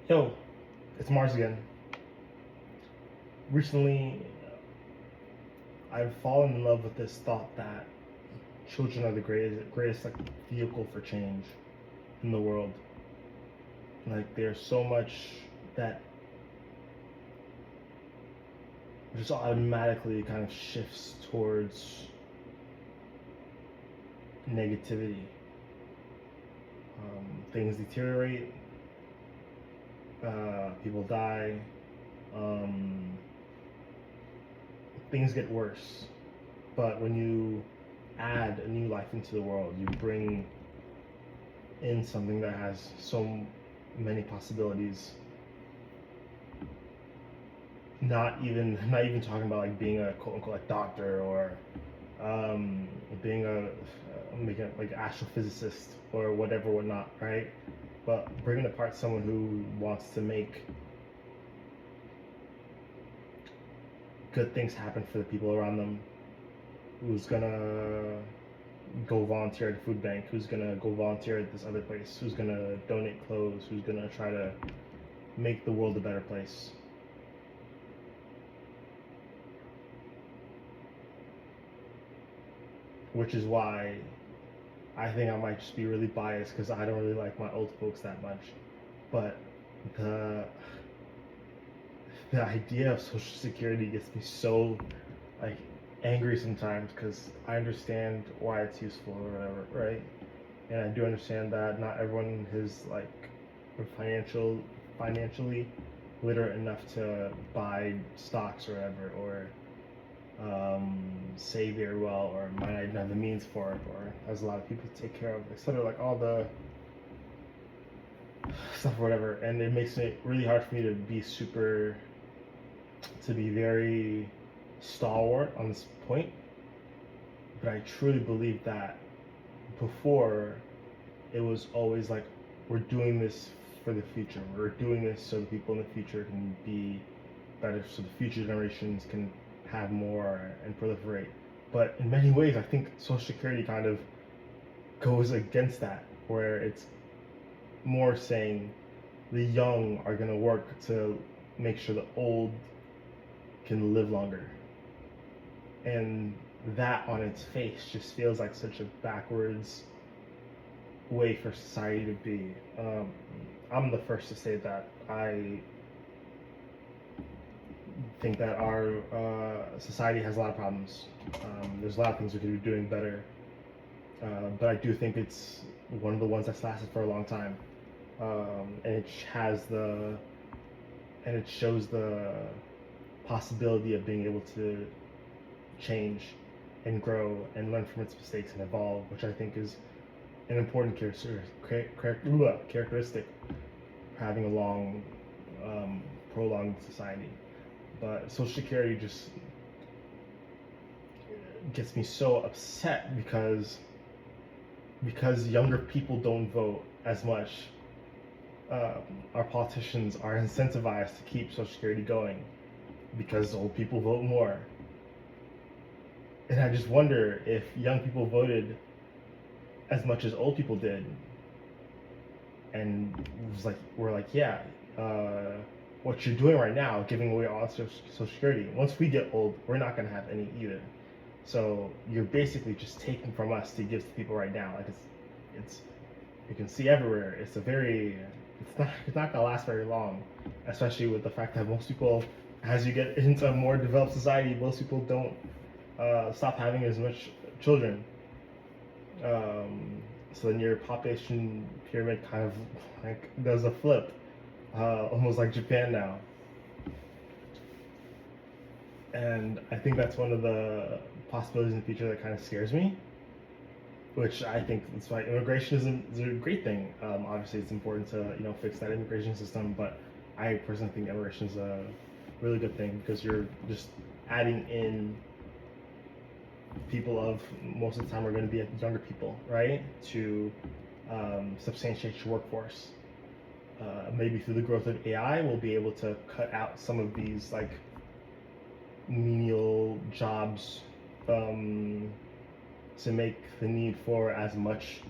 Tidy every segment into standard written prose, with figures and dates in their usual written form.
Yo, it's Mars again. Recently, I've fallen in love with this thought that children are the greatest like vehicle for change in the world. Like there's so much that just automatically kind of shifts towards negativity. Things deteriorate, people die, um, things get worse. But when you add a new life into the world, you bring in something that has so many possibilities. Not even talking about like being a quote unquote like doctor or being a making like astrophysicist or whatever whatnot, right? But bringing apart someone who wants to make good things happen for the people around them, who's gonna go volunteer at the food bank, who's gonna go volunteer at this other place, who's gonna donate clothes, who's gonna try to make the world a better place. Which is why I think I might just be really biased because I don't really like my old folks that much. But the the idea of Social Security gets me so like angry sometimes because I understand why it's useful or whatever, right? And I do understand that not everyone is like financially literate enough to buy stocks or whatever, or save very well, or might not even have the means for it, or has a lot of people to take care of, etc. Like all the stuff or whatever. And it makes it really hard for me to be very stalwart on this point. But I truly believe that before it was always like, we're doing this for the future. We're doing this so the people in the future can be better, so the future generations can have more and proliferate. But in many ways, I think Social Security kind of goes against that, where it's more saying the young are going to work to make sure the old can live longer. And that on its face just feels like such a backwards way for society to be. I'm the first to say that I think that our society has a lot of problems. There's a lot of things we could be doing better, but I do think it's one of the ones that's lasted for a long time, and it shows the possibility of being able to change and grow and learn from its mistakes and evolve, which I think is an important characteristic for having a long, prolonged society. But Social Security just gets me so upset because younger people don't vote as much. Our politicians are incentivized to keep Social Security going because old people vote more. And I just wonder if young people voted as much as old people did, and we're like, yeah, what you're doing right now, giving away all Social Security. Once we get old, we're not gonna have any either. So you're basically just taking from us to give to people right now. Like it's you can see everywhere. It's not gonna last very long, especially with the fact that most people, as you get into a more developed society, most people don't stop having as much children. So then your population pyramid kind of like does a flip, almost like Japan now. And I think that's one of the possibilities in the future that kind of scares me, which I think that's why immigration is a great thing. Obviously, it's important to fix that immigration system, but I personally think immigration is a really good thing because you're just adding in people of most of the time are going to be younger people, right? To substantiate your workforce. Maybe through the growth of AI, we'll be able to cut out some of these like menial jobs, to make the need for as much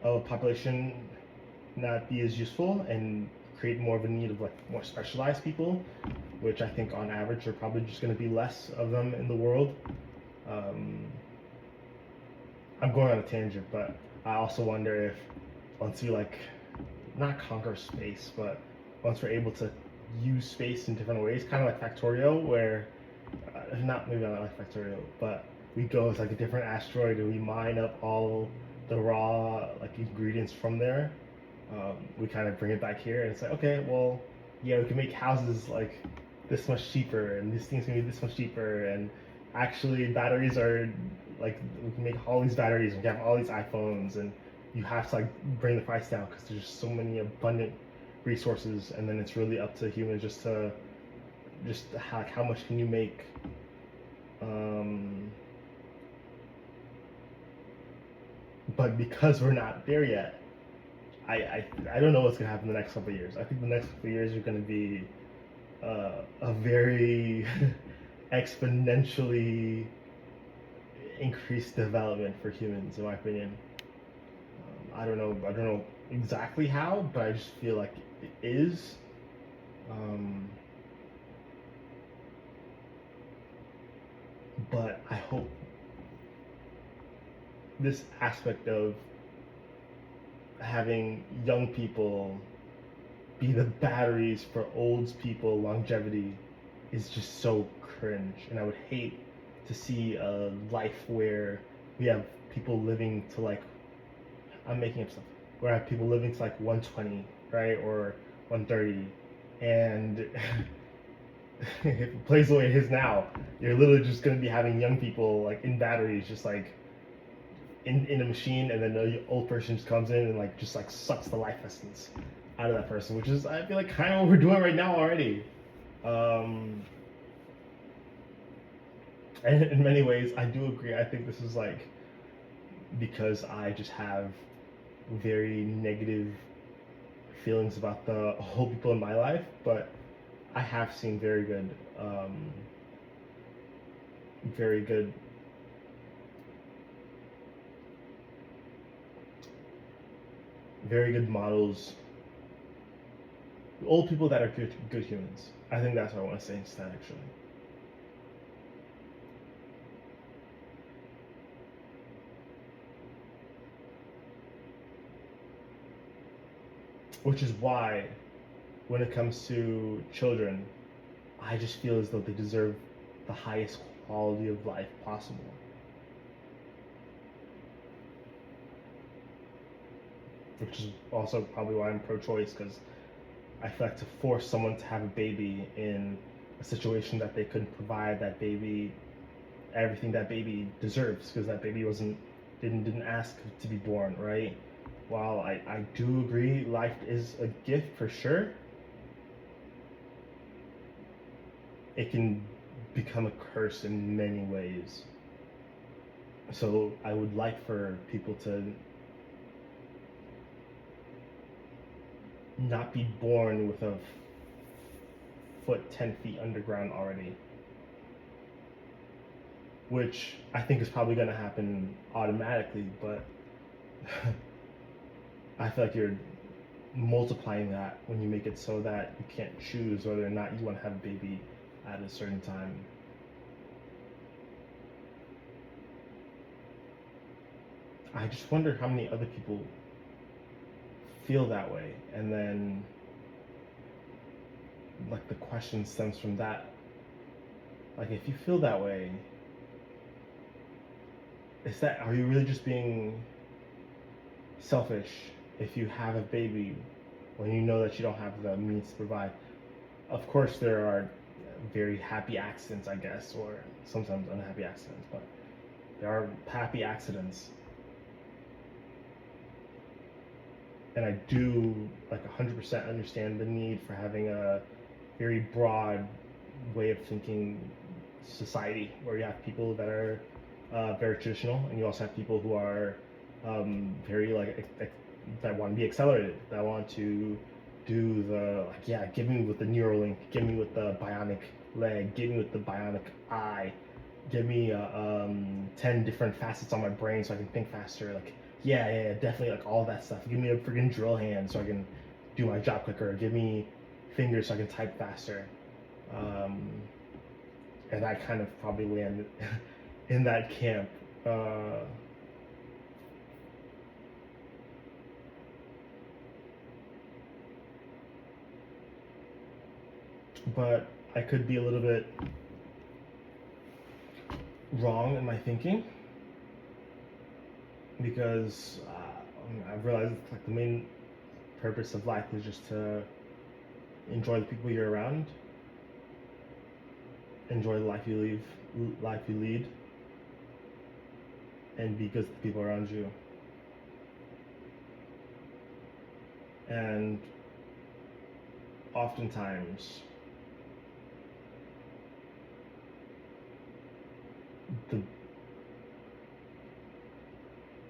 of a population not be as useful, and create more of a need of like more specialized people, which I think on average are probably just going to be less of them in the world. Um, I'm going on a tangent, but I also wonder if once we like not conquer space, but once we're able to use space in different ways, kind of like Factorio, where not maybe not like Factorio, but we go to like a different asteroid and we mine up all the raw like ingredients from there. We kind of bring it back here and it's like, okay, well, yeah, we can make houses like this much cheaper, and these things can be this much cheaper, and actually batteries are like we can make all these batteries, and we have all these iPhones, and you have to like bring the price down because there's just so many abundant resources, and then it's really up to humans just how much can you make. Um, but because we're not there yet, I don't know what's gonna happen in the next couple of years. I think the next couple of years are gonna be a very exponentially increased development for humans, in my opinion. I don't know exactly how, but I just feel like it is. Um, but I hope this aspect of having young people be the batteries for old people longevity is just so cringe, and I would hate to see a life where we have people living to like, I'm making up stuff, where I have people living to like 120, right, or 130, and if it plays the way it is now, you're literally just going to be having young people like in batteries just like in a machine, and then the old person just comes in and like just like sucks the life essence out of that person, which is I feel like kind of what we're doing right now already. Um, and in many ways, I do agree. I think this is like because I just have very negative feelings about the whole people in my life, but I have seen very good very good models, old people that are good humans. I think that's what I want to say instead, actually. Which is why, when it comes to children, I just feel as though they deserve the highest quality of life possible. Which is also probably why I'm pro-choice, because I feel like to force someone to have a baby in a situation that they couldn't provide that baby everything that baby deserves, because that baby didn't ask to be born, right? While I do agree life is a gift for sure, it can become a curse in many ways. So I would like for people to not be born with a foot 10 feet underground already, which I think is probably going to happen automatically, but I feel like you're multiplying that when you make it so that you can't choose whether or not you want to have a baby at a certain time. I just wonder how many other people feel that way, and then like the question stems from that. Like, if you feel that way, are you really just being selfish if you have a baby when you know that you don't have the means to provide? Of course, there are very happy accidents, I guess, or sometimes unhappy accidents, but there are happy accidents. And I do like 100% understand the need for having a very broad way of thinking society, where you have people that are very traditional, and you also have people who are very like that want to be accelerated, that want to do the like, yeah, give me with the Neuralink, give me with the bionic leg, give me with the bionic eye, give me 10 different facets on my brain so I can think faster. Like, yeah, definitely, like all that stuff. Give me a freaking drill hand so I can do my job quicker, give me fingers so I can type faster. And I kind of probably land in that camp. But I could be a little bit wrong in my thinking because I've realized like the main purpose of life is just to enjoy the people you're around, enjoy the life you lead, and be good to the people around you. And oftentimes, the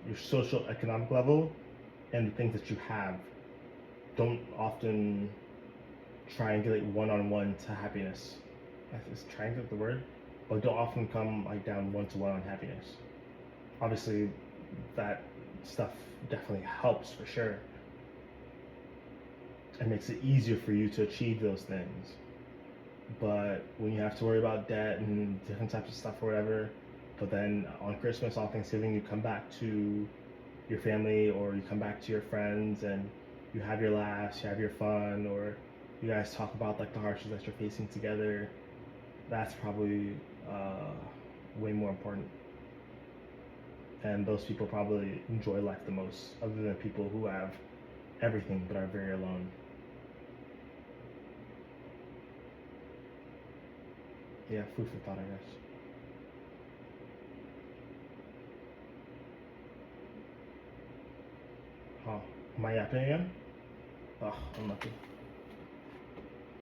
your social economic level and the things that you have don't often triangulate one-on-one to happiness. Is triangulate the word? But don't often come like down one-to-one on happiness. Obviously, that stuff definitely helps for sure. It makes it easier for you to achieve those things. But when you have to worry about debt and different types of stuff or whatever, but then on Christmas, on Thanksgiving, you come back to your family or you come back to your friends and you have your laughs, you have your fun, or you guys talk about like the hardships that you're facing together. That's probably way more important. And those people probably enjoy life the most, other than people who have everything but are very alone. Yeah, food for thought, I guess. Huh. Am I yapping again? Oh, unlucky.